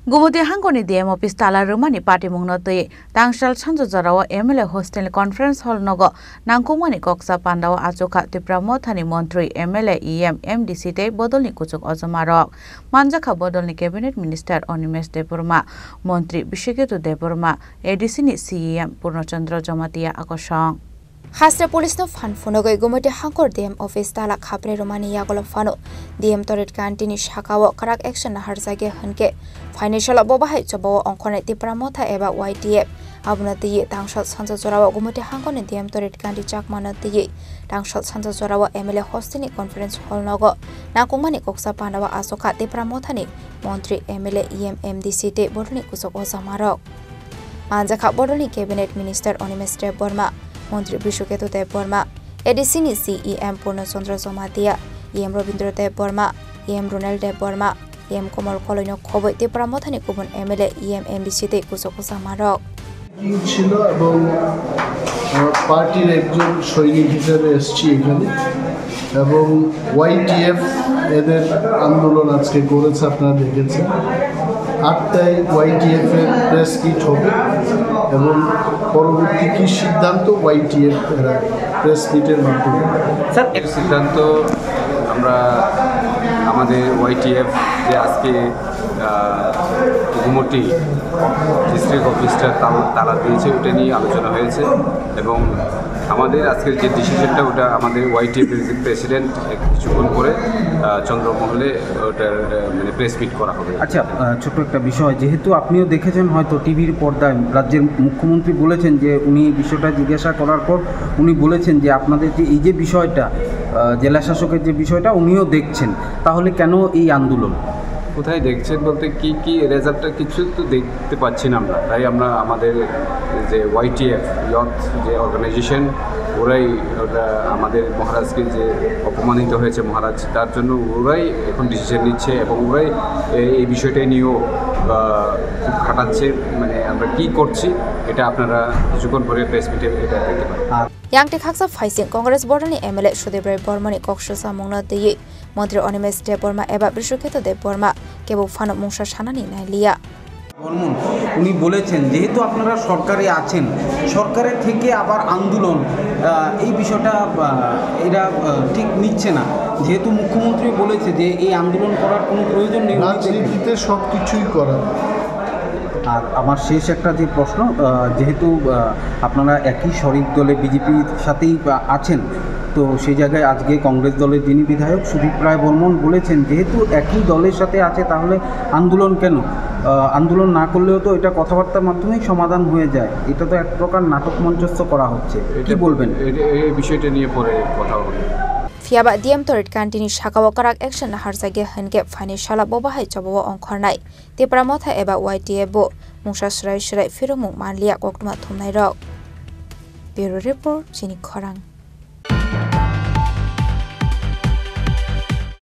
Gumuti hangoni DM office tala rumani party mungno tui tangshal sanjo jarawa MLA hostel conference hall nogo nangkumani koksa pandawa ajoka tipramothani montri MLA EM MDC te bodolni kuchuk ojomarok manjaka bodolni cabinet minister Onimesh Deborma montri Bisheketu Deborma ADC ni CEM Purnochandra Jamatia akosong Hasra police no fan funogo gumoti hangor DM office tala khabre romani yagolo fano DM toret kantini shakawo karak action na harzage hanke financial abobahai chobawo onkone tipramotha eba YTF abunati tangshot sanjo jorawo gumoti hangone DM toret kanti chakmanati tangshot sanjo jorawo MLA hostini conference hall nogo nakungmani koksa pandawa asoka tipramothani montri MLA EM MDC te borni kusok osamarok manjaka borni cabinet minister Onimesh Deborma Montri Bisheketu Deborma, ADC ni CEM Purnochandra Jamatia, EM Robindra Deborma, EM Runel Deborma, EM Komal Kolonyo Khoboi Tipramothani Kubun MLA EM MDC te kusokusa marok. ছিল এবং পার্টির একজন সৈনিক হিসেবে এসেছি এখানে এবং YTF এদের আন্দোলন আজকে করেছে আপনারা দেখেছেন 8টায় YTF এর প্রেস মিট হবে এবং পরবর্তী কি সিদ্ধান্ত YTF এর প্রেস মিটের মাধ্যমে স্যার এর সিদ্ধান্ত আমরা আমাদের YTF যে আজকে গুমটি ডিস্ট্রিক্ট অফিসটা তালা দিয়েছে ওটা নিয়ে আলোচনা হয়েছে এবং আমাদের আজকের যে ডিসিশনটা ওটা আমাদের YTF এর প্রেসিডেন্ট কিছুক্ষণ পরে চন্দ্রমহলে ওটার মানে প্রেস মিট করা হবে। আচ্ছা ছোট একটা বিষয় যেহেতু আপনিও দেখেছেন হয়তো টিভির পর্দায় রাজ্যের মুখ্যমন্ত্রী বলেছেন যে উনি বিষয়টা জিজ্ঞাসা করার পর উনি বলেছেন যে আপনাদের যে এই যে বিষয়টা জেলা শাসকের যে বিষয়টা উনিও দেখছেন তাহলে কেন এই আন্দোলন কোথায় দেখছেন বলতে কি রেজাল্টটা কিছু তো দেখতে পাচ্ছি না আমরা তাই আমরা আমাদের যে YTF ইয়থ যে অর্গানাইজেশন ওরাই ওটা আমাদের মহারাজকে যে অপমানিত হয়েছে মহারাজ তার জন্য ওরাই এখন ডিসিশন নিচ্ছে এবং ওরাই এই বিষয়টা নিয়েও খুব খাটাচ্ছে মানে আমরা কি করছি এটা আপনারা কিছুক্ষণ পরে প্রেস মিটে এটা দেখতে পারেন। Yangte khaksa faising Congress Borani MLA Sudebrai Bormani Kokshasa Mungna Deyi Montri Onimesh Deborma eba Bisheketu Deborma kebu fano mungsha shanani nailiya Barman উনি বলেছেন যেহেতু আপনারা সরকারে আছেন সরকারের থেকে আবার আন্দোলন এই বিষয়টা এরা ঠিক নিচ্ছে না যেহেতু মুখ্যমন্ত্রী বলেছে যে এই আন্দোলন করার কোনো প্রয়োজন নেই রাজনীতিতে সব কিছুই করা আর আমার শেষ একটা যে প্রশ্ন যেহেতু আপনারা একই শরিক দলে বিজেপির সাথেই আছেন তো সেই জায়গায় আজকে কংগ্রেস দলের যিনি বিধায়ক সুদীপ রায় বর্মন বলেছেন যেহেতু একই দলের সাথে আছে তাহলে আন্দোলন কেন আন্দোলন না করলেও তো এটা কথাবার্তার মাধ্যমেই সমাধান হয়ে যায় এটা তো এক প্রকার নাটক মঞ্চস্থ করা হচ্ছে কি বলবেন এই বিষয়টা নিয়ে পরে কথা হবে Fiaba DM toret kantini shakawo karak action na harzage hanke financial abobahai chobawo ongkhornai tipramotha eba YTF bo mungsha shrai firumung manliya koktuma thumnai rok Bureau Report Chini Khorang